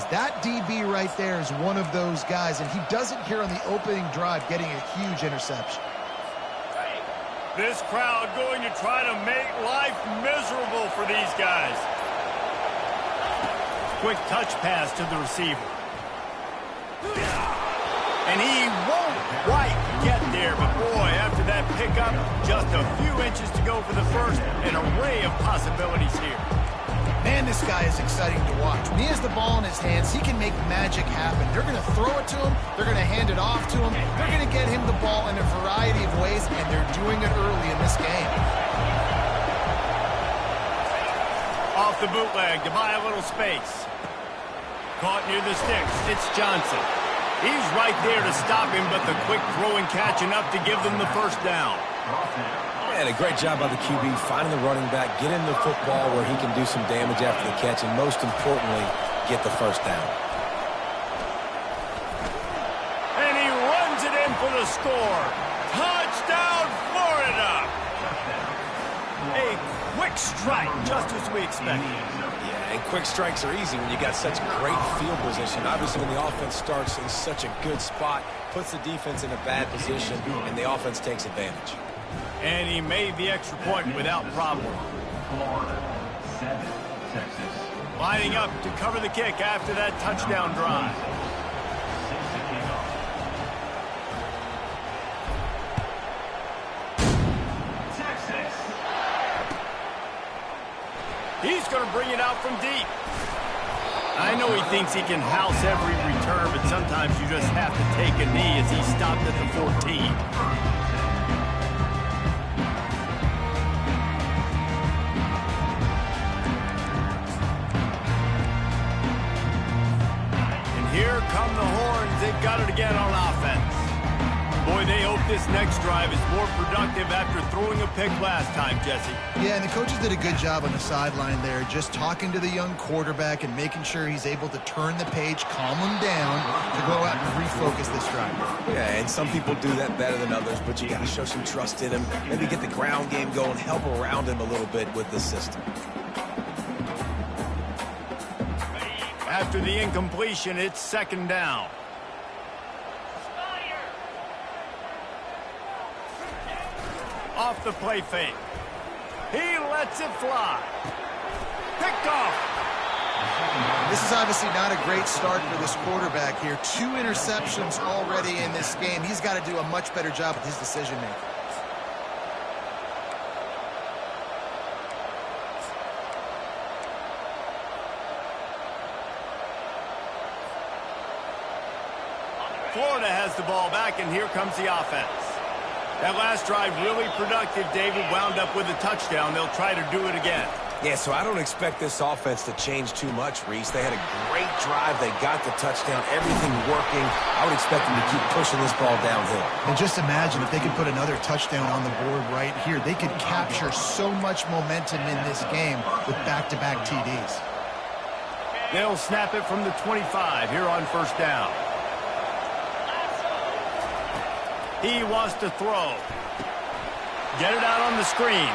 That DB right there is one of those guys, and he does it here on the opening drive, getting a huge interception. This crowd going to try to make life miserable for these guys. Quick touch pass to the receiver. And he won't quite get there, but boy, after that pickup, just a few inches to go for the first, an array of possibilities here. Man, this guy is exciting to watch. When he has the ball in his hands, he can make magic happen. They're going to throw it to him. They're going to hand it off to him. They're going to get him the ball in a variety of ways, and they're doing it early in this game. Off the bootleg to buy a little space. Caught near the sticks. It's Johnson. He's right there to stop him, but the quick throw and catch enough to give them the first down. And a great job by the QB finding the running back, get him the football where he can do some damage after the catch, and most importantly, get the first down. And he runs it in for the score. Touchdown, Florida! A quick strike, just as we expected. Yeah, and quick strikes are easy when you got such great field position. Obviously, when the offense starts in such a good spot, puts the defense in a bad position, and the offense takes advantage. And he made the extra point without problem. Florida, 7, Texas. Lining up to cover the kick after that touchdown drive. 6 to kick off. Texas. He's going to bring it out from deep. I know he thinks he can house every return, but sometimes you just have to take a knee as he stopped at the 14. Here come the horns. They've got it again on offense. Boy, they hope this next drive is more productive after throwing a pick last time, Jesse. Yeah, and the coaches did a good job on the sideline there, just talking to the young quarterback and making sure he's able to turn the page, calm him down, to go out and refocus this drive. Yeah, and some people do that better than others, but you got to show some trust in him. Maybe get the ground game going, help around him a little bit with the system. After the incompletion, it's second down. Off the play fake. He lets it fly. Picked off. This is obviously not a great start for this quarterback here. 2 interceptions already in this game. He's got to do a much better job with his decision-making. Florida has the ball back, and here comes the offense. That last drive really productive. David wound up with a touchdown. They'll try to do it again. Yeah, so I don't expect this offense to change too much, Reese. They had a great drive. They got the touchdown. Everything working. I would expect them to keep pushing this ball downhill. And just imagine if they could put another touchdown on the board right here. They could capture so much momentum in this game with back-to-back TDs. They'll snap it from the 25 here on first down. He wants to throw. Get it out on the screen.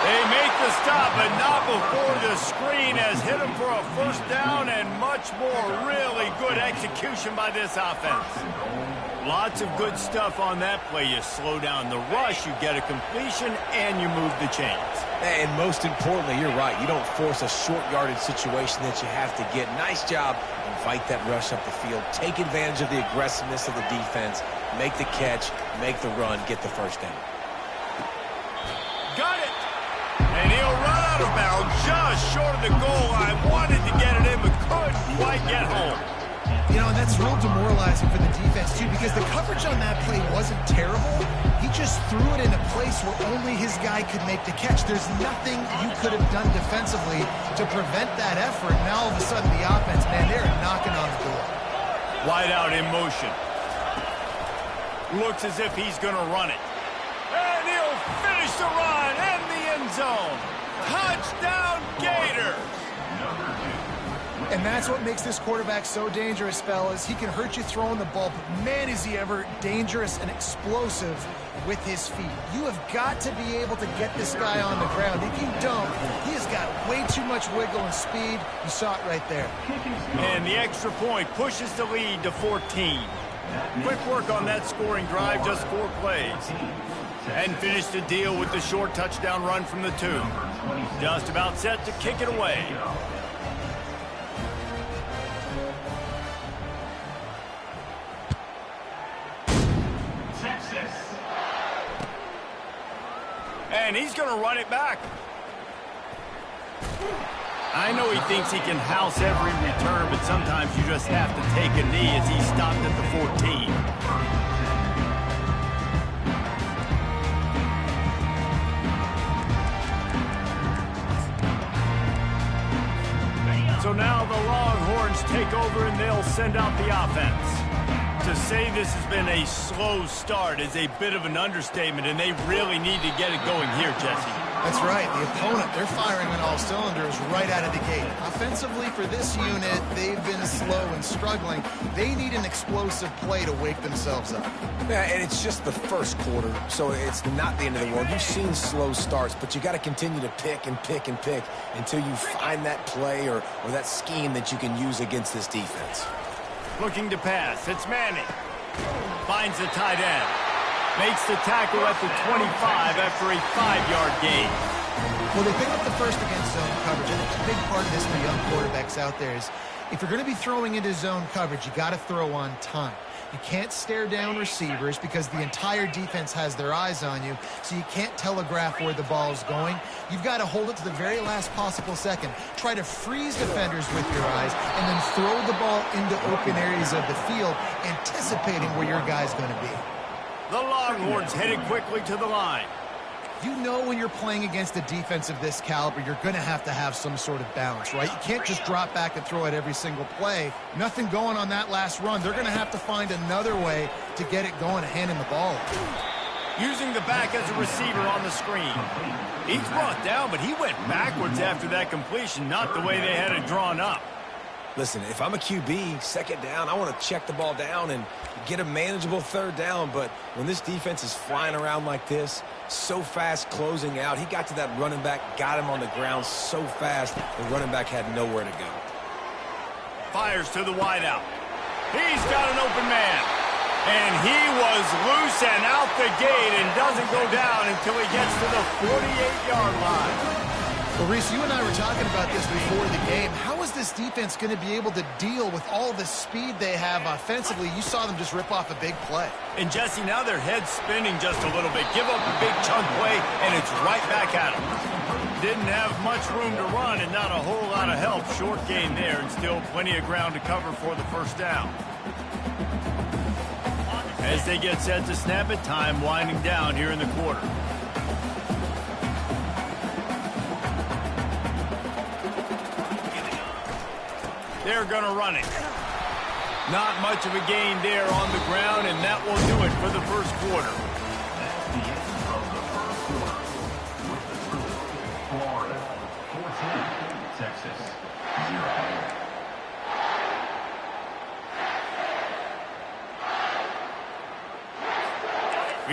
They make the stop, but not before the screen has hit him for a first down, and much more really good execution by this offense. Lots of good stuff on that play. You slow down the rush, you get a completion, and you move the chains. And most importantly, you're right. You don't force a short yardage situation that you have to get. Nice job. Invite that rush up the field. Take advantage of the aggressiveness of the defense. Make the catch. Make the run. Get the first down. Got it. And he'll run out of bounds just short of the goal line. Wanted to get it in, but couldn't quite get home. You know, and that's real demoralizing for the defense, too, because the coverage on that play wasn't terrible. He just threw it in a place where only his guy could make the catch. There's nothing you could have done defensively to prevent that effort. Now, all of a sudden, the offense, man, they're knocking on the door. Wide out in motion. Looks as if he's going to run it. And he'll finish the run in the end zone. Touchdown, Gators. And that's what makes this quarterback so dangerous, fellas. He can hurt you throwing the ball, but man, is he ever dangerous and explosive with his feet. You have got to be able to get this guy on the ground. If you don't, he has got way too much wiggle and speed. You saw it right there. And the extra point pushes the lead to 14. Quick work on that scoring drive, just 4 plays. And finished the deal with the short touchdown run from the 2. Just about set to kick it away. And he's going to run it back. I know he thinks he can house every return, but sometimes you just have to take a knee as he stopped at the 14. So now the Longhorns take over and they'll send out the offense. To say this has been a slow start is a bit of an understatement, and they really need to get it going here, Jesse. That's right. The opponent, they're firing on all cylinders right out of the gate. Offensively, for this unit, they've been slow and struggling. They need an explosive play to wake themselves up. Yeah, and it's just the first quarter, so it's not the end of the world. You've seen slow starts, but you got to continue to pick and pick and pick until you find that play or that scheme that you can use against this defense. Looking to pass. It's Manning. Finds the tight end. Makes the tackle at the 25 after a 5-yard gain. Well, they pick up the first against zone coverage. I think a big part of this for young quarterbacks out there is if you're going to be throwing into zone coverage, you got to throw on time. You can't stare down receivers because the entire defense has their eyes on you, so you can't telegraph where the ball is going. You've got to hold it to the very last possible second. Try to freeze defenders with your eyes and then throw the ball into open areas of the field, anticipating where your guy's going to be. The Longhorns headed quickly to the line. You know when you're playing against a defense of this caliber, you're going to have some sort of balance, right? You can't just drop back and throw it every single play. Nothing going on that last run. They're going to have to find another way to get it going and hand him the ball. Using the back as a receiver on the screen. He's brought down, but he went backwards after that completion, not the way they had it drawn up. Listen, if I'm a QB, second down, I want to check the ball down and get a manageable third down. But when this defense is flying around like this, so fast closing out, he got to that running back, got him on the ground so fast, the running back had nowhere to go. Fires to the wideout. He's got an open man. And he was loose and out the gate and doesn't go down until he gets to the 48-yard line. Well, Reese, you and I were talking about this before the game. How is this defense going to be able to deal with all the speed they have offensively? You saw them just rip off a big play. And, Jesse, now their head's spinning just a little bit. Give up a big chunk play, and it's right back at them. Didn't have much room to run and not a whole lot of help. Short gain there and still plenty of ground to cover for the first down. As they get set to snap it, time winding down here in the quarter. They're going to run it. Not much of a gain there on the ground, and that will do it for the first quarter. That's the end of the first quarter. With the score, Florida 14, Texas 0.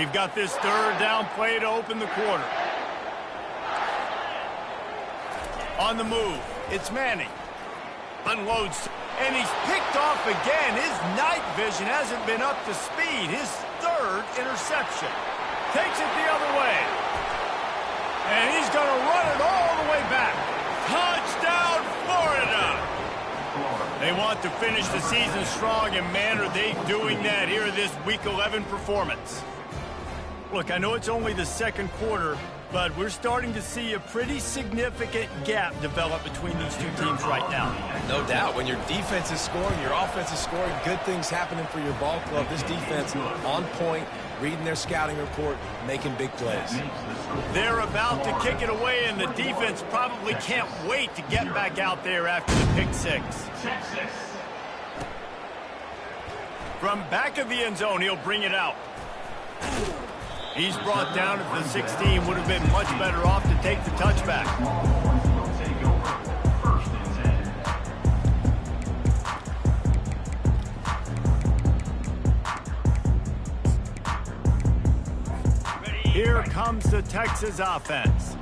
We've got this third down play to open the quarter. On the move, it's Manning. Unloads, and he's picked off again. His night vision hasn't been up to speed. His third interception. Takes it the other way. And he's going to run it all the way back. Touchdown, Florida! They want to finish the season strong, and man, are they doing that here in this Week 11 performance. Look, I know it's only the second quarter, but we're starting to see a pretty significant gap develop between these two teams right now. No doubt. When your defense is scoring, your offense is scoring, good things happening for your ball club. This defense on point, reading their scouting report, making big plays. They're about to kick it away, and the defense probably can't wait to get back out there after the pick six. From back of the end zone, he'll bring it out. He's brought down at the 16. Would have been much better off to take the touchback. comes the Texas offense.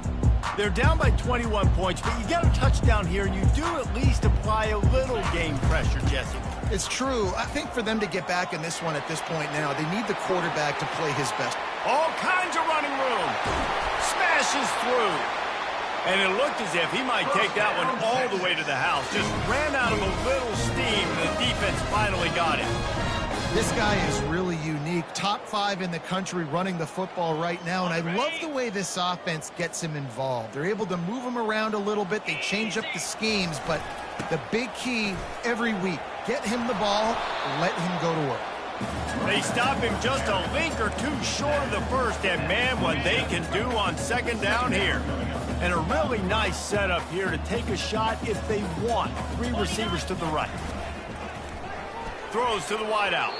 They're down by 21 points, but you get a touchdown here, and you do at least apply a little game pressure, Jesse. It's true. I think for them to get back in this one at this point now, they need the quarterback to play his best. All kinds of running room. Smashes through. And it looked as if he might take that one all the way to the house. Just ran out of a little steam, and the defense finally got him. This guy is really unique. Top 5 in the country running the football right now, and I love the way this offense gets him involved. They're able to move him around a little bit. They change up the schemes, but the big key every week, get him the ball, let him go to work. They stop him just a link or two short of the first, and man, what they can do on second down here. And a really nice setup here to take a shot if they want. 3 receivers to the right. Throws to the wideout.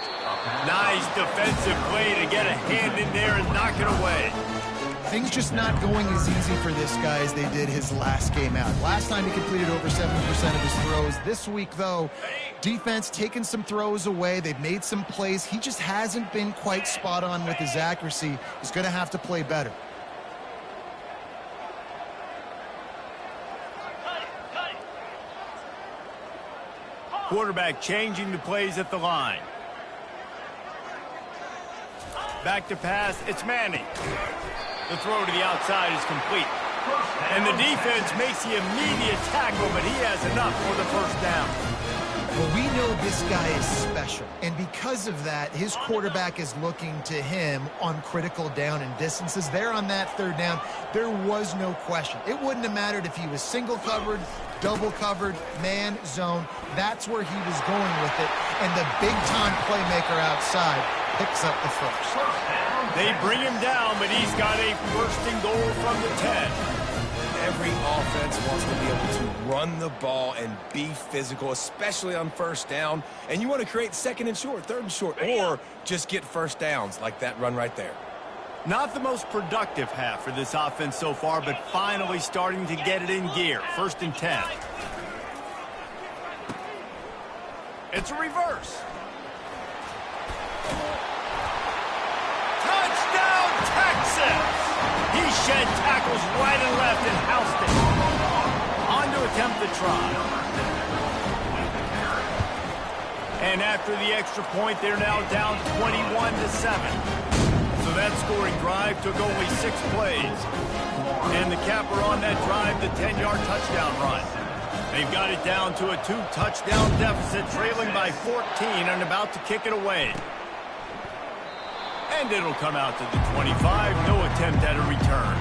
Nice defensive play to get a hand in there and knock it away. Things just not going as easy for this guy as they did his last game out. Last time he completed over 70% of his throws. This week, though, defense taking some throws away. They've made some plays. He just hasn't been quite spot on with his accuracy. He's going to have to play better. Quarterback changing the plays at the line. Back to pass, it's Manning. The throw to the outside is complete. And the defense makes the immediate tackle, but he has enough for the first down. Well, we know this guy is special, and because of that, his quarterback is looking to him on critical down and distances. There on that third down, there was no question. It wouldn't have mattered if he was single covered, double covered, man, zone. That's where he was going with it, and the big-time playmaker outside picks up the first. They bring him down, but he's got a first and goal from the 10. Every offense wants to be able to run the ball and be physical, especially on first down. And you want to create second and short, third and short, or just get first downs like that run right there. Not the most productive half for this offense so far, but finally starting to get it in gear. First and 10. It's a reverse. Touchdown, Texas! He shed tackles right and left and housed it. On to attempt the try. And after the extra point, they're now down 21-7. So that scoring drive took only 6 plays. And the capper on that drive, the 10-yard touchdown run. They've got it down to a 2-touchdown deficit, trailing by 14 and about to kick it away. And it'll come out to the 25. No attempt at a return.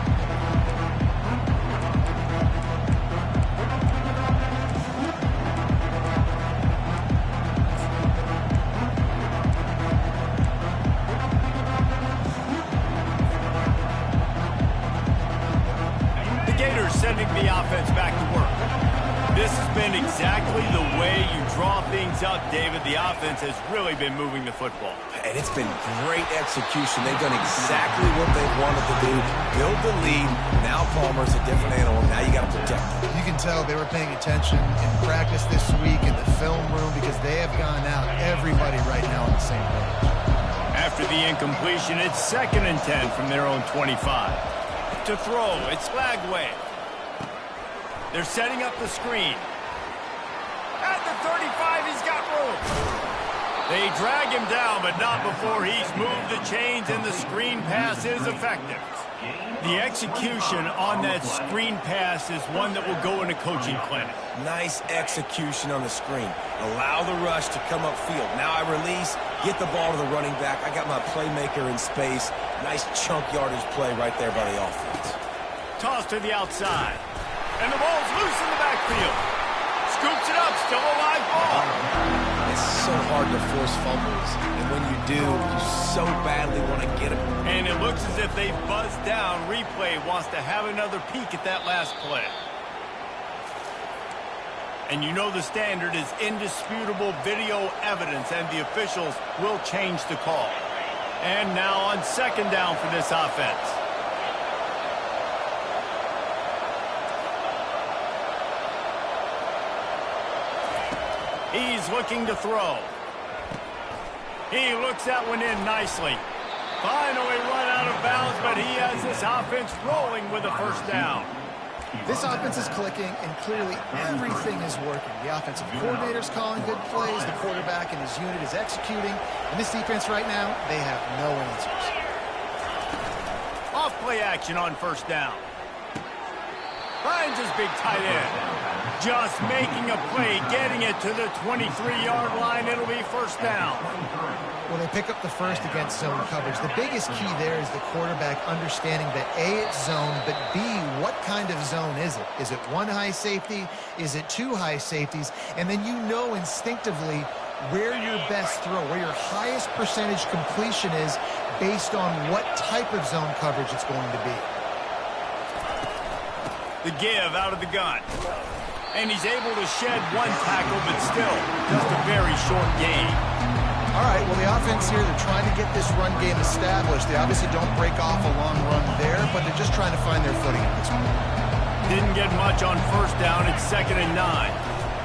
The Gators sending the offense back to work. This has been exactly the way you draw things up, David. The offense has really been moving the football. And it's been great execution. They've done exactly what they wanted to do. Build the lead. Now Palmer's a different animal. Now you got to protect him. You can tell they were paying attention in practice this week in the film room because they have gone out, everybody right now on the same page. After the incompletion, it's 2nd and 10 from their own 25. To throw, it's Flagway. They're setting up the screen. At the 35, he's got room. They drag him down, but not before he's moved the chains, and the screen pass is effective. The execution on that screen pass is one that will go in a coaching clinic. Nice execution on the screen. Allow the rush to come upfield. Now I release, get the ball to the running back. I got my playmaker in space. Nice chunk yardage play right there by the offense. Toss to the outside. And the ball's loose in the backfield. Scoops it up, still a live ball. It's so hard to force fumbles. And when you do, you so badly want to get them. And it looks as if they buzzed down. Replay wants to have another peek at that last play. And you know the standard is indisputable video evidence, and the officials will change the call. And now on 2nd down for this offense. He's looking to throw. He looks that one in nicely. Finally run out of bounds, but he has this offense rolling with a first down. This offense is clicking, and clearly everything is working. The offensive coordinator's calling good plays. The quarterback and his unit is executing. And this defense right now, they have no answers. Off play action on first down. Finds his big tight end. Just making a play, getting it to the 23-yard line. It'll be first down. Well, they pick up the first against zone coverage. The biggest key there is the quarterback understanding that A, it's zone, but B, what kind of zone is it? Is it one high safety? Is it two high safeties? And then you know instinctively where your best throw, where your highest percentage completion is based on what type of zone coverage it's going to be. The give out of the gun. And he's able to shed one tackle, but still just a very short gain. All right, well, the offense here, they're trying to get this run game established. They obviously don't break off a long run there, but they're just trying to find their footing at this point. Didn't get much on first down. It's 2nd and 9.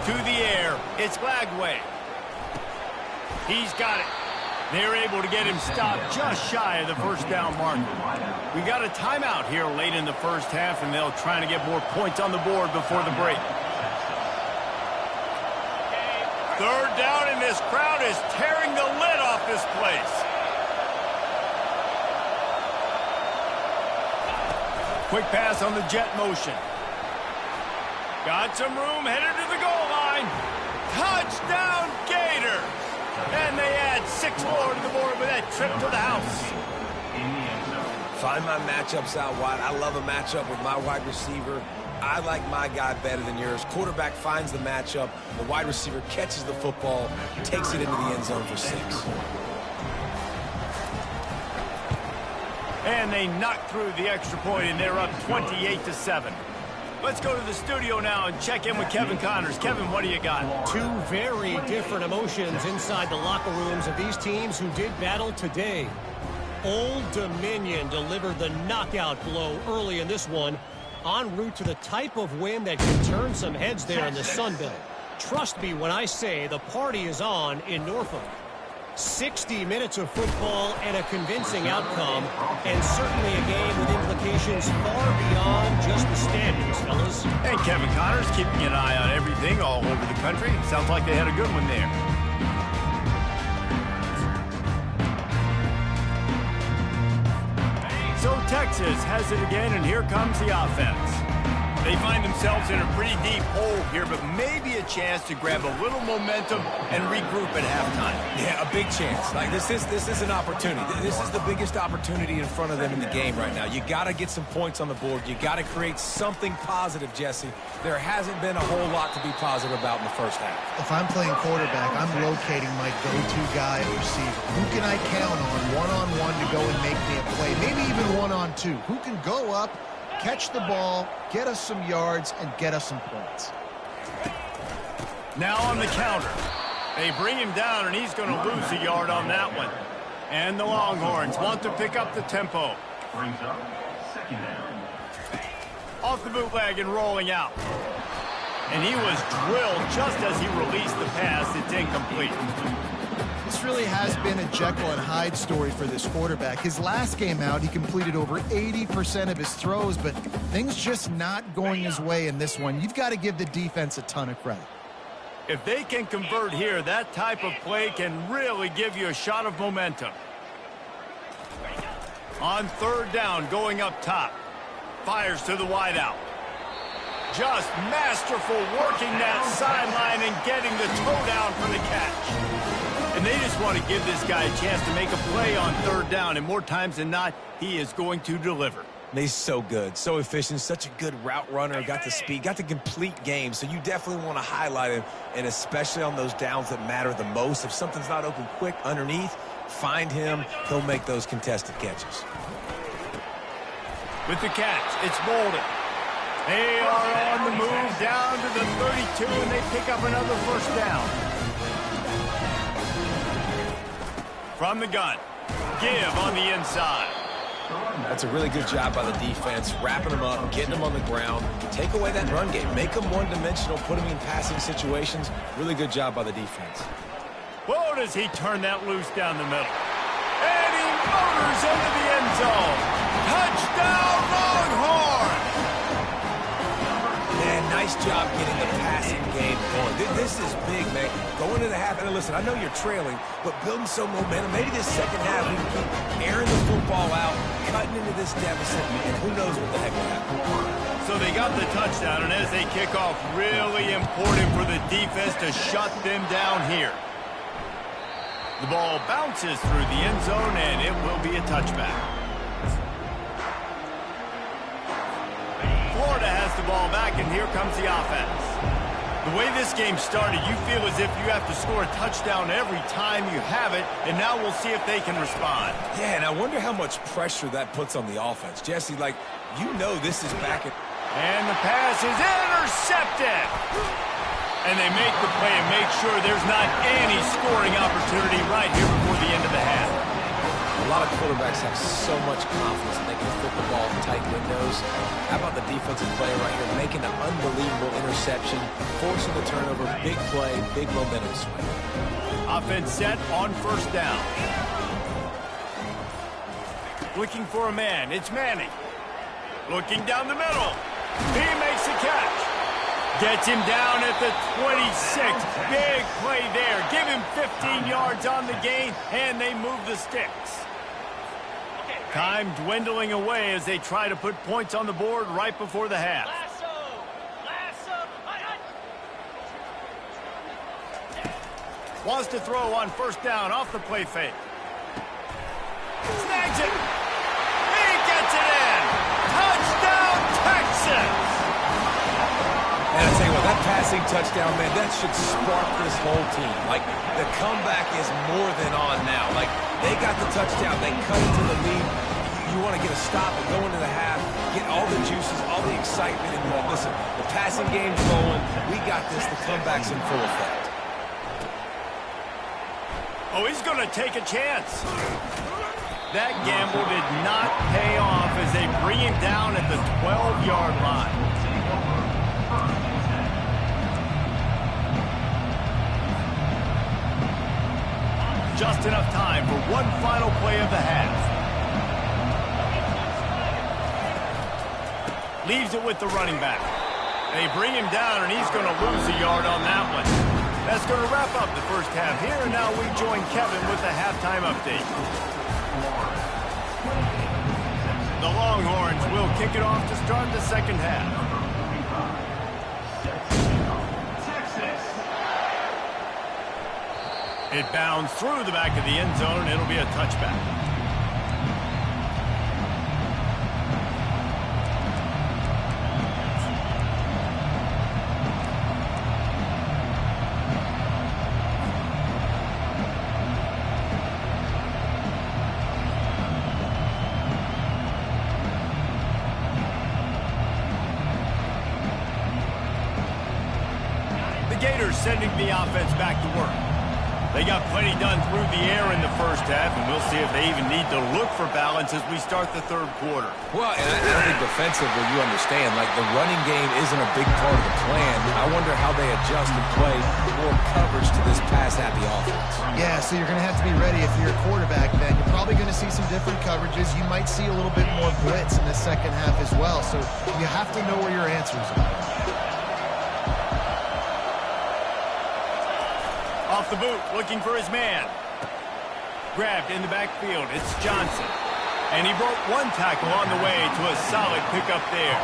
To the air, it's Glagway. He's got it. They're able to get him stopped just shy of the first down marker. We got a timeout here late in the first half, and they'll try to get more points on the board before the break. Third down, and this crowd is tearing the lid off this place. Quick pass on the jet motion. Got some room, headed to the goal line. Touchdown, Gator! And they add 6 more to the board with that trip to the house. Find my matchups out wide. I love a matchup with my wide receiver. I like my guy better than yours. Quarterback finds the matchup. The wide receiver catches the football, takes it into the end zone for 6. And they knock through the extra point, and they're up 28-7. Let's go to the studio now and check in with Kevin Connors. Kevin, what do you got? Two very different emotions inside the locker rooms of these teams who did battle today. Old Dominion delivered the knockout blow early in this one, en route to the type of win that can turn some heads there in the Sun Belt. Trust me when I say the party is on in Norfolk. 60 minutes of football and a convincing outcome, and certainly a game with implications far beyond just the standings, fellas. And Kevin Connors keeping an eye on everything all over the country. Sounds like they had a good one there. So Texas has it again, and here comes the offense. They find themselves in a pretty deep hole here, but maybe a chance to grab a little momentum and regroup at halftime. Yeah, a big chance. Like this is an opportunity. This is the biggest opportunity in front of them in the game right now. You got to get some points on the board. You got to create something positive, Jesse. There hasn't been a whole lot to be positive about in the first half. If I'm playing quarterback, I'm locating my go-to guy at receiver. Who can I count on one-on-one to go and make me a play? Maybe even one-on-two. Who can go up, catch the ball, get us some yards, and get us some points. Now on the counter. They bring him down, and he's going to lose a yard on that one. And the Longhorns want to pick up the tempo. Brings up 2nd down. Off the bootleg and rolling out. And he was drilled just as he released the pass. It's incomplete. This really has been a Jekyll and Hyde story for this quarterback. His last game out, he completed over 80% of his throws, but things just not going his way in this one. You've got to give the defense a ton of credit. If they can convert here, that type of play can really give you a shot of momentum. On 3rd down, going up top. Fires to the wideout. Just masterful working that sideline and getting the toe down for the catch. And they just want to give this guy a chance to make a play on 3rd down, and more times than not, he is going to deliver. He's so good, so efficient, such a good route runner, got the speed, got the complete game, so you definitely want to highlight him, and especially on those downs that matter the most. If something's not open quick underneath, find him, he'll make those contested catches. With the catch, it's Bolden. They are on the move down to the 32, and they pick up another first down. From the gun, give on the inside. That's a really good job by the defense, wrapping them up, getting them on the ground. Take away that run game. Make them one-dimensional, put them in passing situations. Really good job by the defense. Whoa, does he turn that loose down the middle. And he motors into the end zone. Touchdown, Longhorn! Man, nice job getting the passing game going. This is big, man. Going into the half, and listen, I know you're trailing, but building some momentum. Maybe this second half we can keep airing the football out, cutting into this deficit, and who knows what the heck will happen. So they got the touchdown, and as they kick off, really important for the defense to shut them down here. The ball bounces through the end zone, and it will be a touchback. Florida has the ball back, and here comes the offense. The way this game started, you feel as if you have to score a touchdown every time you have it, and now we'll see if they can respond. Yeah, and I wonder how much pressure that puts on the offense. Jesse, like, you know this is back at... And the pass is intercepted. And they make the play and make sure there's not any scoring opportunity right here before the end of the half. A lot of quarterbacks have so much confidence that they can fit the ball in tight windows. How about the defensive player right here making an unbelievable interception, forcing the turnover, big play, big momentum swing. Offense set on first down. Looking for a man. It's Manning. Looking down the middle. He makes the catch. Gets him down at the 26. Big play there. Give him 15 yards on the gain, and they move the sticks. Time dwindling away as they try to put points on the board right before the half. Wants to throw on first down off the play fake. Snags it. He gets it in. Touchdown, Texas. And I tell you what, that passing touchdown, man, that should spark this whole team. Like, the comeback is more than on now. Like, they got the touchdown. They cut into the lead. You want to get a stop and go into the half, get all the juices, all the excitement. And listen, the passing game's rolling. We got this. The comeback's in full effect. Oh, he's going to take a chance. That gamble did not pay off as they bring him down at the 12-yard line. Just enough time for one final play of the half. Leaves it with the running back. They bring him down, and he's going to lose a yard on that one. That's going to wrap up the first half here, and now we join Kevin with the halftime update. The Longhorns will kick it off to start the second half. It bounds through the back of the end zone. It'll be a touchback. The Gators sending the offense back to work. They got plenty done through the air in the first half, and we'll see if they even need to look for balance as we start the third quarter. Well, and I think defensively, you understand, like the running game isn't a big part of the plan. I wonder how they adjust and play more coverage to this pass-happy offense. Yeah, so you're going to have to be ready if you're a quarterback then. You're probably going to see some different coverages. You might see a little bit more blitz in the second half as well, so you have to know where your answers are. Off the boot, looking for his man. Grabbed in the backfield, it's Johnson. And he broke one tackle on the way to a solid pickup there.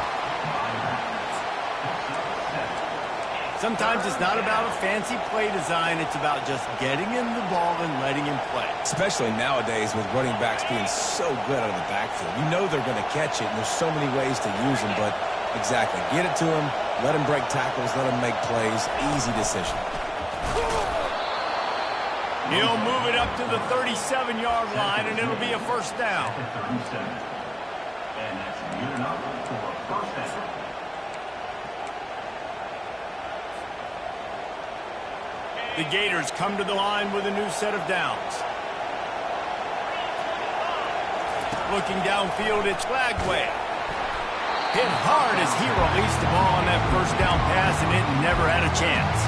Sometimes it's not about a fancy play design, it's about just getting him the ball and letting him play. Especially nowadays with running backs being so good out of the backfield. You know they're going to catch it, and there's so many ways to use them, but exactly. Get it to him, let him break tackles, let him make plays. Easy decision. He'll move it up to the 37-yard line, and it'll be a first down. And that's good enough for a first down. The Gators come to the line with a new set of downs. Looking downfield, it's Flagway. Hit hard as he released the ball on that first down pass, and it never had a chance.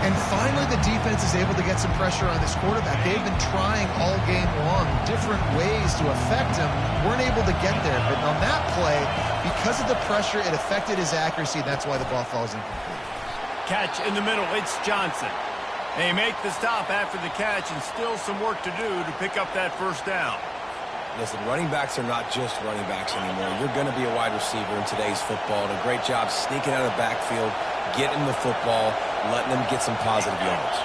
And finally, the defense is able to get some pressure on this quarterback. They've been trying all game long, different ways to affect him. Weren't able to get there. But on that play, because of the pressure, it affected his accuracy. That's why the ball falls incomplete. Catch in the middle. It's Johnson. They make the stop after the catch, and still some work to do to pick up that first down. Listen, running backs are not just running backs anymore. You're going to be a wide receiver in today's football. And a great job sneaking out of the backfield, getting the football, letting them get some positive yards.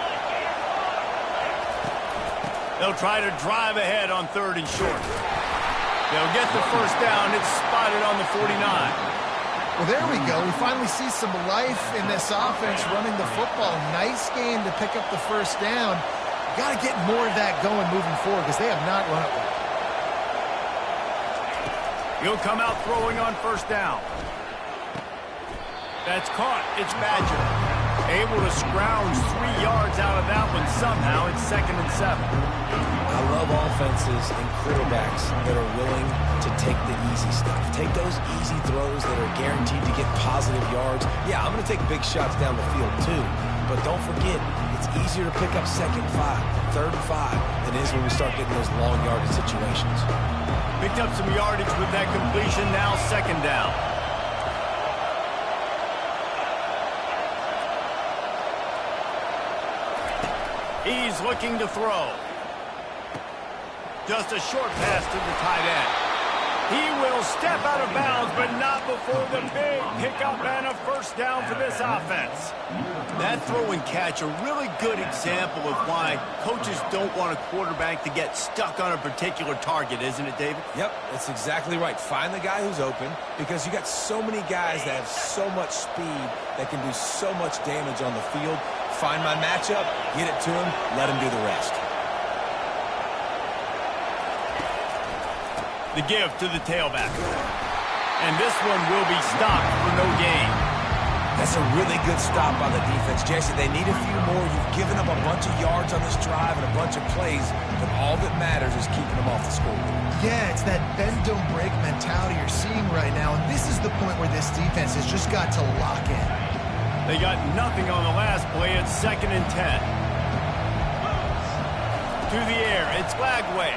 They'll try to drive ahead on 3rd and short. They'll get the first down. It's spotted on the 49. Well, there we go. We finally see some life in this offense running the football. Nice game to pick up the first down. Got to get more of that going moving forward because they have not run it well. He'll come out throwing on first down. That's caught. It's Badger. Able to scrounge 3 yards out of that one somehow. It's 2nd and 7. I love offenses and quarterbacks that are willing to take the easy stuff. Take those easy throws that are guaranteed to get positive yards. Yeah, I'm going to take big shots down the field too. But don't forget, it's easier to pick up 2nd and 5, 3rd and 5 than it is when we start getting those long yardage situations. Picked up some yardage with that completion. Now 2nd down. He's looking to throw. Just a short pass to the tight end. He will step out of bounds, but not before the big pickup and a first down for this offense. That throw and catch, a really good example of why coaches don't want a quarterback to get stuck on a particular target, isn't it, David? Yep, that's exactly right. Find the guy who's open because you got so many guys that have so much speed that can do so much damage on the field. Find my matchup, get it to him, let him do the rest. The give to the tailback. And this one will be stopped for no gain. That's a really good stop by the defense. Jesse, they need a few more. You've given up a bunch of yards on this drive and a bunch of plays, but all that matters is keeping them off the scoreboard. Yeah, it's that bend, don't break mentality you're seeing right now, and this is the point where this defense has just got to lock in. They got nothing on the last play. It's 2nd and 10. To the air, it's Lagway.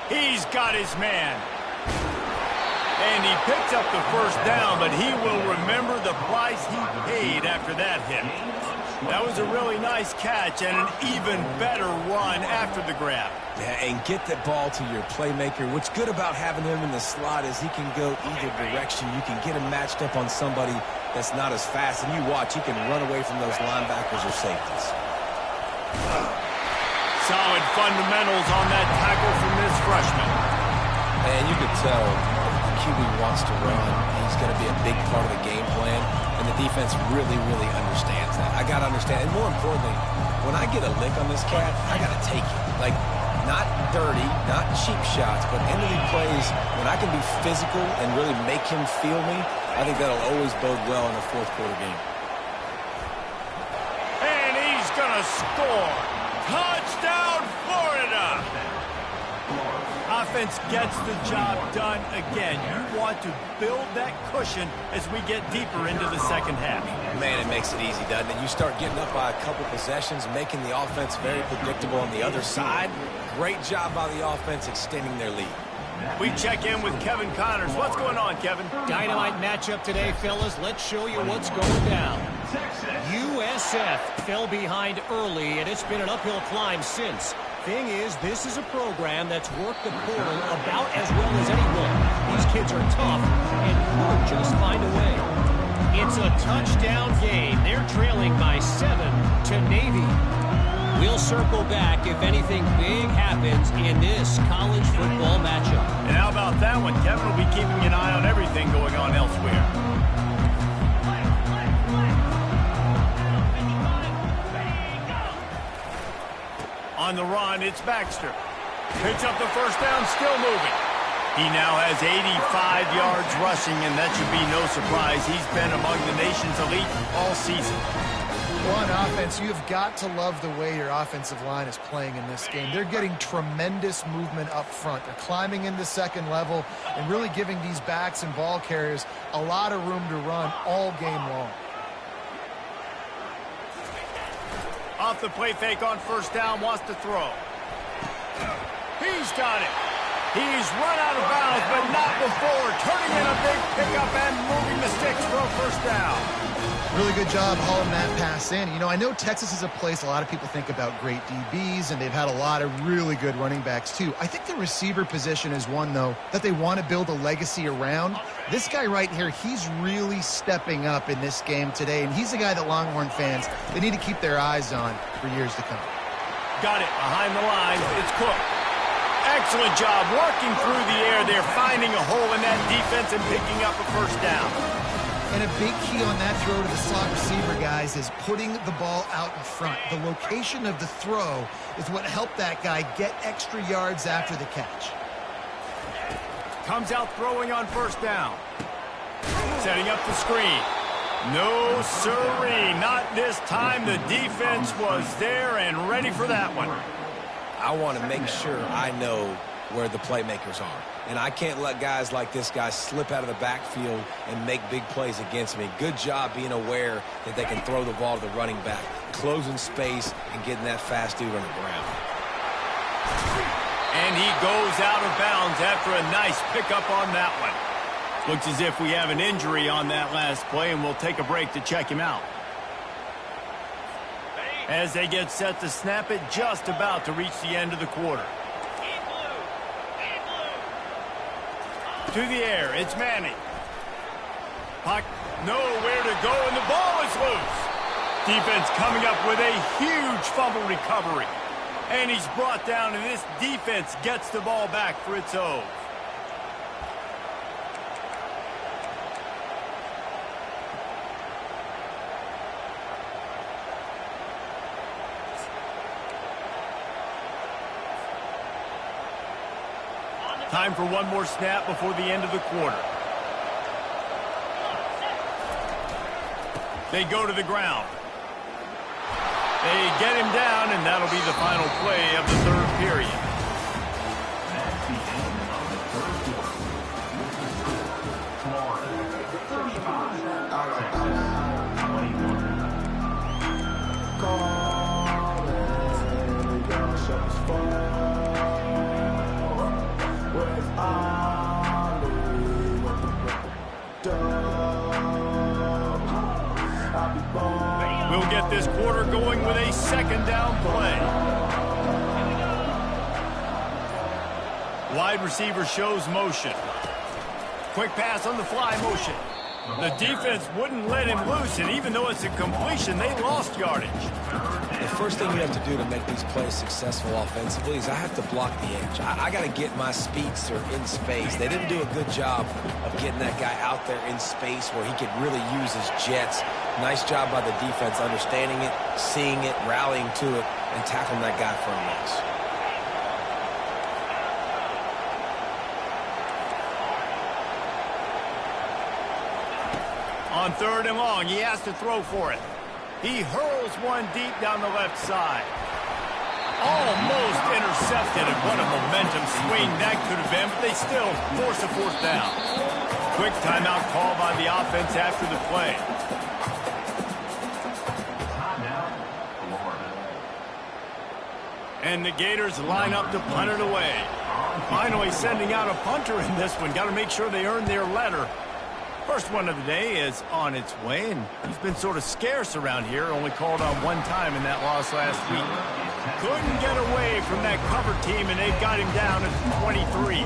He's got his man. And he picked up the first down, but he will remember the price he paid after that hit. That was a really nice catch and an even better run after the grab. Yeah, and get that ball to your playmaker. What's good about having him in the slot is he can go either direction. You can get him matched up on somebody that's not as fast. And you watch, he can run away from those linebackers or safeties. Solid fundamentals on that tackle from this freshman. And you could tell the QB wants to run. He's going to be a big part of the game plan. And the defense really, really understands that. I got to understand. And more importantly, when I get a lick on this cat, I got to take it. Like, not dirty, not cheap shots, but end of the plays, when I can be physical and really make him feel me, I think that'll always bode well in a fourth quarter game. And he's going to score. Touchdown, Florida! Offense gets the job done again. You want to build that cushion as we get deeper into the second half. Man, it makes it easy, doesn't it? You start getting up by a couple possessions, making the offense very predictable on the other side. Great job by the offense extending their lead. We check in with Kevin Connors. What's going on, Kevin? Dynamite matchup today, fellas. Let's show you what's going down. USF fell behind early, and it's been an uphill climb since. Thing is, this is a program that's worked the portal about as well as anyone. These kids are tough and could just find a way. It's a touchdown game. They're trailing by 7 to Navy. We'll circle back if anything big happens in this college football matchup. And how about that one? Kevin will be keeping an eye on everything going on elsewhere. On the run, it's Baxter. Picks up the first down, still moving. He now has 85 yards rushing, and that should be no surprise. He's been among the nation's elite all season. Well, on offense, you've got to love the way your offensive line is playing in this game. They're getting tremendous movement up front. They're climbing into second level and really giving these backs and ball carriers a lot of room to run all game long. off the play fake on first down, wants to throw. He's got it. He's run out of bounds, but not before turning in a big pickup and moving the sticks for a first down. Really good job hauling that pass in. You know, I know Texas is a place a lot of people think about great DBs, and they've had a lot of really good running backs too. I think the receiver position is one, though, that they want to build a legacy around. This guy right here, he's really stepping up in this game today, and he's a guy that Longhorn fans, they need to keep their eyes on for years to come. Got it behind the line. It's Cook. Excellent job working through the air there, finding a hole in that defense and picking up a first down. And a big key on that throw to the slot receiver, guys, is putting the ball out in front. The location of the throw is what helped that guy get extra yards after the catch. Comes out throwing on first down. Setting up the screen. No siree, not this time. The defense was there and ready for that one. I want to make sure I know where the playmakers are. And I can't let guys like this guy slip out of the backfield and make big plays against me. Good job being aware that they can throw the ball to the running back, closing space and getting that fast dude on the ground. And he goes out of bounds after a nice pickup on that one. Looks as if we have an injury on that last play, and we'll take a break to check him out. As they get set to snap it, just about to reach the end of the quarter. To the air, it's Manning. Puck nowhere to go, and the ball is loose. Defense coming up with a huge fumble recovery. And he's brought down, and this defense gets the ball back for its own. Time for one more snap before the end of the quarter. They go to the ground. They get him down, and that'll be the final play of the third period. That's the end of the third quarter. Florida 35, Texas 21. We'll get this quarter going with a second down play. Wide receiver shows motion. Quick pass on the fly motion. The defense wouldn't let him loose, and even though it's a completion, they lost yardage. The first thing you have to do to make these plays successful offensively is I have to block the edge. I got to get my speedster in space. They didn't do a good job of getting that guy out there in space where he could really use his jets. Nice job by the defense understanding it, seeing it, rallying to it, and tackling that guy for a loss. On third and long, he has to throw for it. He hurls one deep down the left side. Almost intercepted, and what a momentum swing that could have been, but they still force a fourth down. Quick timeout call by the offense after the play. Timeout, Florida. And the Gators line up to punt it away. Finally sending out a punter in this one. Got to make sure they earn their letter. First one of the day is on its way, and he's been sort of scarce around here, only called on one time in that loss last week. Couldn't get away from that cover team, and they've got him down at 23.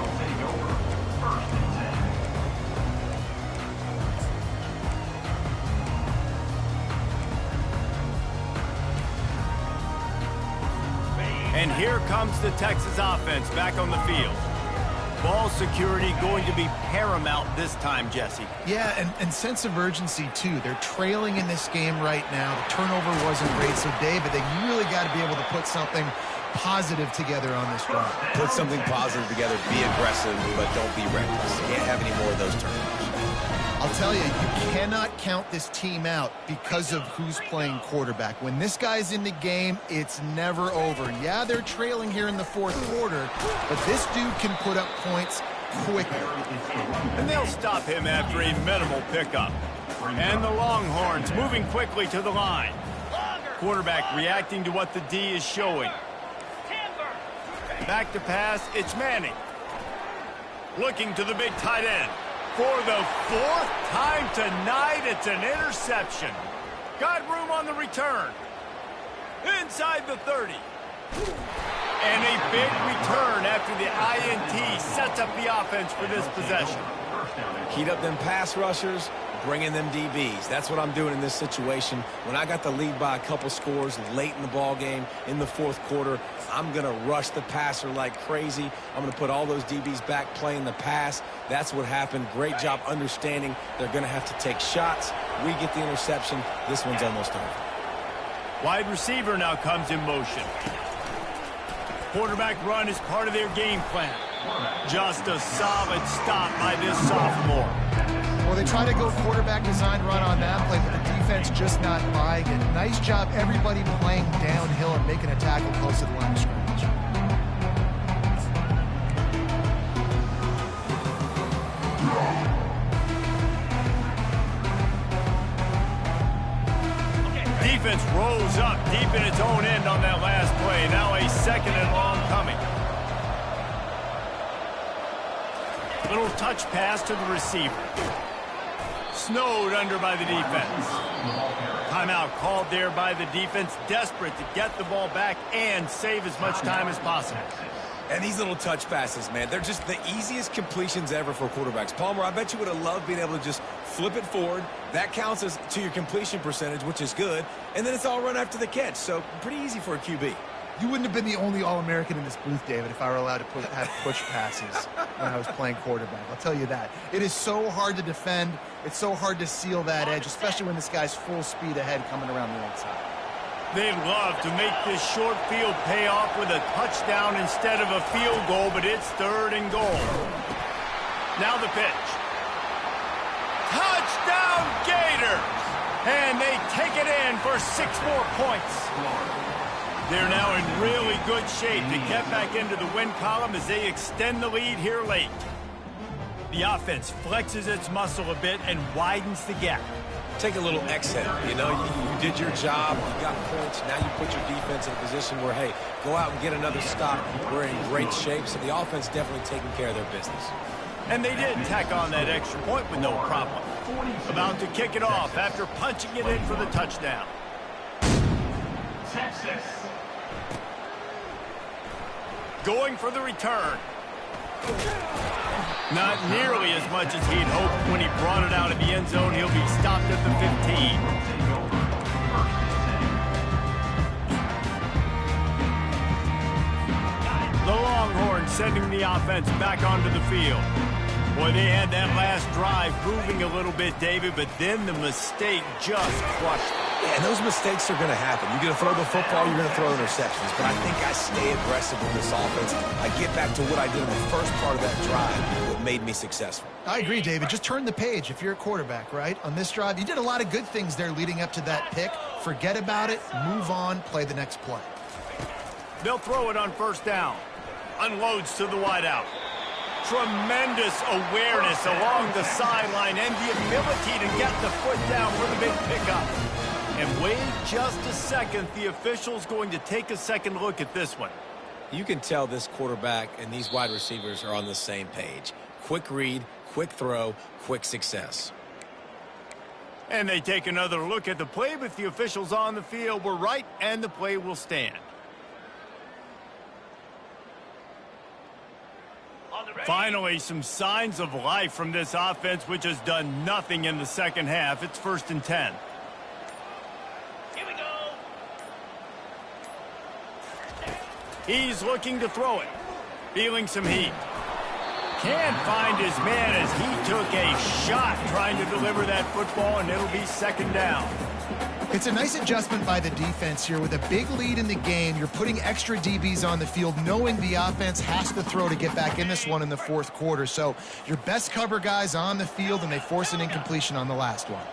And here comes the Texas offense back on the field. Ball security going to be paramount this time, Jesse. Yeah, and sense of urgency, too. They're trailing in this game right now. The turnover wasn't great, so David, they really got to be able to put something positive together on this run. Put something positive together, be aggressive, but don't be reckless. You can't have any more of those turnovers. I'll tell you, you cannot count this team out because of who's playing quarterback. When this guy's in the game, it's never over. Yeah, they're trailing here in the fourth quarter, but this dude can put up points quickly. And they'll stop him after a minimal pickup. And the Longhorns moving quickly to the line. Quarterback reacting to what the D is showing. Back to pass, it's Manning. Looking to the big tight end. For the fourth time tonight, it's an interception. Got room on the return. Inside the 30. And a big return after the INT sets up the offense for this possession. Heat up them pass rushers, bring in them DBs. That's what I'm doing in this situation. When I got the lead by a couple scores late in the ball game, in the fourth quarter, I'm going to rush the passer like crazy. I'm going to put all those DBs back playing the pass. That's what happened. Great job understanding they're going to have to take shots. We get the interception. This one's almost over. Wide receiver now comes in motion. Quarterback run is part of their game plan. Just a solid stop by this sophomore. Well, they try to go quarterback design run on that play, but the defense just not buying it. Nice job, everybody playing downhill and making a tackle close to the line of scrimmage. Defense rolls up deep in its own end on that last play. Now a second and long coming. Little touch pass to the receiver. Snowed under by the defense. Timeout called there by the defense, desperate to get the ball back and save as much time as possible. And these little touch passes, man, they're just the easiest completions ever for quarterbacks. Palmer, I bet you would have loved being able to just flip it forward. That counts as to your completion percentage, which is good. And then it's all run after the catch. So pretty easy for a QB. You wouldn't have been the only All-American in this booth, David, if I were allowed to have push passes when I was playing quarterback. I'll tell you that. It is so hard to defend. It's so hard to seal that edge, especially when this guy's full speed ahead coming around the outside. They'd love to make this short field pay off with a touchdown instead of a field goal, but it's 3rd and goal. Now the pitch. Touchdown Gators! And they take it in for 6 more points. They're now in really good shape to get back into the win column as they extend the lead here late. The offense flexes its muscle a bit and widens the gap. Take a little exhale. You know, you did your job. You got points. Now you put your defense in a position where, hey, go out and get another stop. We're in great shape, so the offense definitely taking care of their business. And they did tack on that extra point with no problem. About to kick it off after punching it in for the touchdown. Texas. Going for the return. Not nearly as much as he'd hoped when he brought it out of the end zone. He'll be stopped at the 15. The Longhorns sending the offense back onto the field. Boy, they had that last drive moving a little bit, David, but then the mistake just crushed them. Yeah, and those mistakes are going to happen. You're going to throw the football, you're going to throw interceptions. But I think I stay aggressive with this offense. I get back to what I did in the first part of that drive that made me successful. I agree, David. Just turn the page if you're a quarterback, right? On this drive, you did a lot of good things there leading up to that pick. Forget about it, move on, play the next play. They'll throw it on 1st down. Unloads to the wideout. Tremendous awareness along the sideline and the ability to get the foot down for the big pickup. And wait just a second, the official's going to take a second look at this one. You can tell this quarterback and these wide receivers are on the same page. Quick read, quick throw, quick success. And they take another look at the play, but the officials on the field were right, and the play will stand. Finally, some signs of life from this offense, which has done nothing in the second half. It's 1st and 10. Here we go. He's looking to throw it. Feeling some heat. Can't find his man as he took a shot trying to deliver that football, and it'll be 2nd down. It's a nice adjustment by the defense here. With a big lead in the game, you're putting extra DBs on the field, knowing the offense has to throw to get back in this one in the 4th quarter. So your best cover guys on the field, and they force an incompletion on the last one.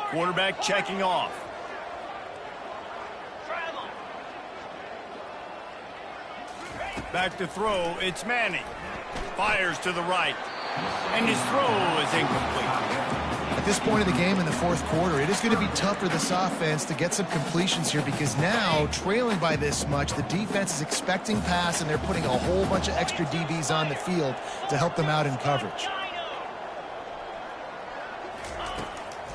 Quarterback checking off. Back to throw, it's Manning. Fires to the right. And his throw is incomplete. I this point of the game in the fourth quarter, it is going to be tough for this offense to get some completions here because now, trailing by this much, the defense is expecting pass, and they're putting a whole bunch of extra DBs on the field to help them out in coverage.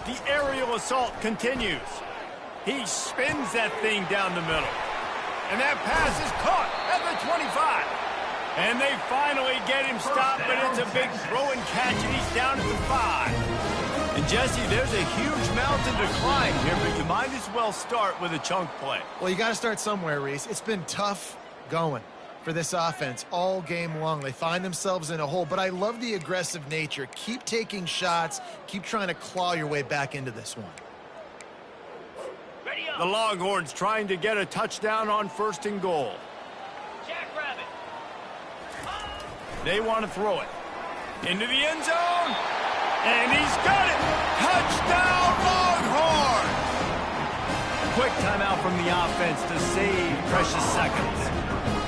The aerial assault continues. He spins that thing down the middle. And that pass is caught at the 25. And they finally get him stopped, but it's a big throw and catch, and he's down at the 5. And, Jesse, there's a huge mountain to climb here, but you might as well start with a chunk play. Well, you got to start somewhere, Reese. It's been tough going for this offense all game long. They find themselves in a hole, but I love the aggressive nature. Keep taking shots. Keep trying to claw your way back into this one. The Longhorns trying to get a touchdown on 1st and goal. Jackrabbit. They want to throw it into the end zone, and he's got it. Touchdown, Longhorns! Quick timeout from the offense to save precious seconds.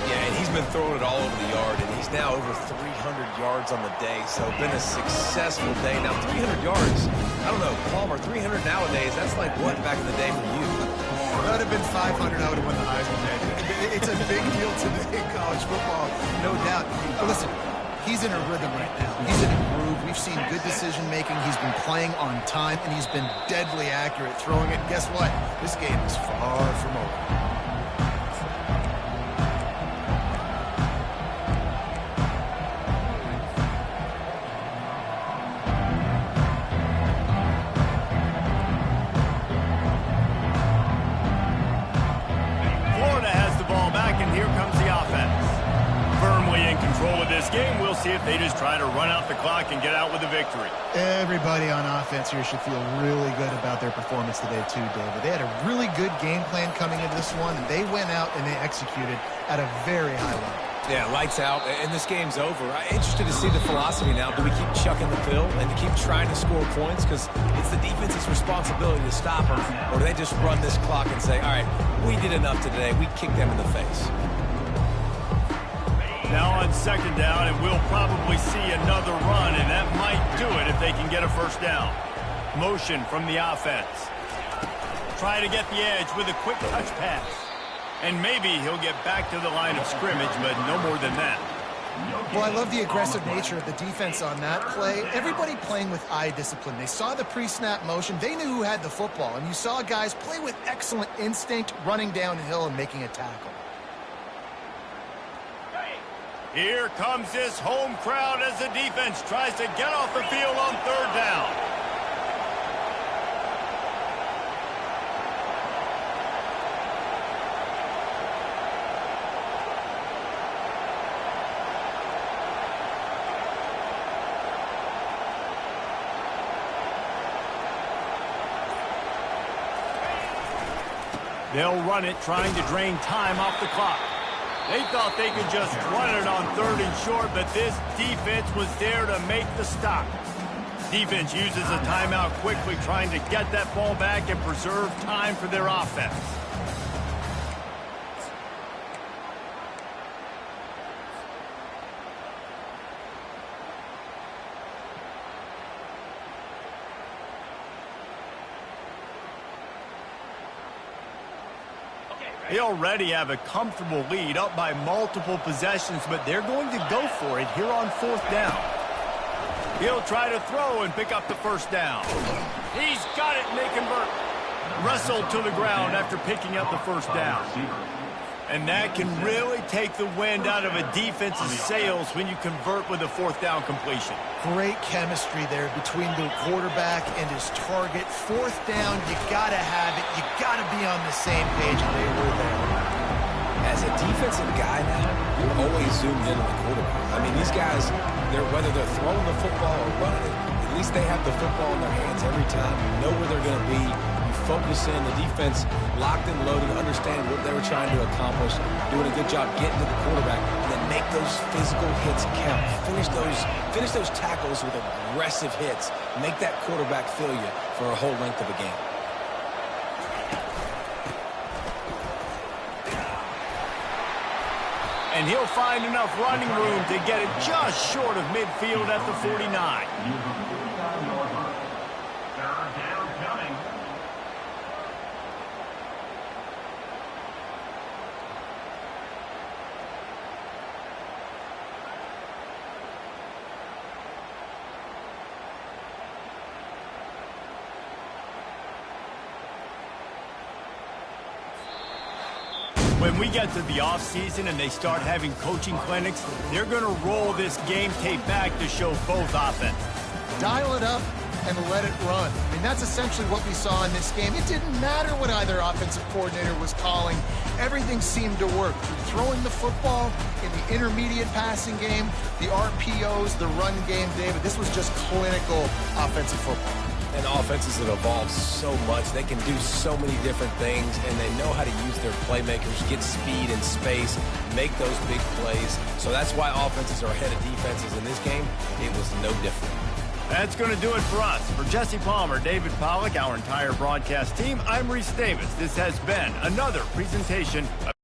Yeah, and he's been throwing it all over the yard, and he's now over 300 yards on the day, so been a successful day. Now, 300 yards, I don't know, Palmer, 300 nowadays, that's like what back in the day for you? If that would have been 500, I would have won the Heisman. It's a big deal today in college football, no doubt. But listen, he's in a rhythm right now. He's in a groove. We've seen good decision-making. He's been playing on time, and he's been deadly accurate throwing it. And guess what? This game is far from over. Game, we'll see if they just try to run out the clock and get out with a victory. Everybody on offense here should feel really good about their performance today too, David. They had a really good game plan coming into this one, and they went out and they executed at a very high level. Yeah, lights out, and this game's over. I'm interested to see the philosophy now. Do we keep chucking the pill and keep trying to score points? Because it's the defense's responsibility to stop them. Or do they just run this clock and say, all right, we did enough today. We kicked them in the face. Now on 2nd down, and we'll probably see another run, and that might do it if they can get a 1st down. Motion from the offense. Try to get the edge with a quick touch pass. And maybe he'll get back to the line of scrimmage, but no more than that. Well, I love the aggressive nature of the defense on that play. Everybody playing with eye discipline. They saw the pre-snap motion. They knew who had the football, and you saw guys play with excellent instinct, running downhill and making a tackle. Here comes this home crowd as the defense tries to get off the field on 3rd down. They'll run it, trying to drain time off the clock. They thought they could just run it on 3rd and short, but this defense was there to make the stop. Defense uses a timeout quickly, trying to get that ball back and preserve time for their offense. They already have a comfortable lead, up by multiple possessions, but they're going to go for it here on 4th down. He'll try to throw and pick up the 1st down. He's got it, and they convert. Wrestled to the ground after picking up the 1st down. And that can really take the wind out of a defense's sails when you convert with a 4th down completion. Great chemistry there between the quarterback and his target. 4th down, you got to have it. You got to be on the same page, and they were there. As a defensive guy now, you're always zoomed in on the quarterback. I mean, these guys, whether they're throwing the football or running it, at least they have the football in their hands every time. You know where they're going to be. Focus in, the defense locked and loaded, understanding what they were trying to accomplish, doing a good job getting to the quarterback, and then make those physical hits count. Finish those tackles with aggressive hits. Make that quarterback feel you for a whole length of a game. And he'll find enough running room to get it just short of midfield at the 49. When we get to the offseason and they start having coaching clinics, they're going to roll this game tape back to show both offenses. Dial it up and let it run. I mean, that's essentially what we saw in this game. It didn't matter what either offensive coordinator was calling. Everything seemed to work. Throwing the football in the intermediate passing game, the RPOs, the run game, David, this was just clinical offensive football. And offenses have evolved so much. They can do so many different things, and they know how to use their playmakers, get speed and space, make those big plays. So that's why offenses are ahead of defenses in this game. It was no different. That's going to do it for us. For Jesse Palmer, David Pollack, our entire broadcast team, I'm Reese Davis. This has been another presentation of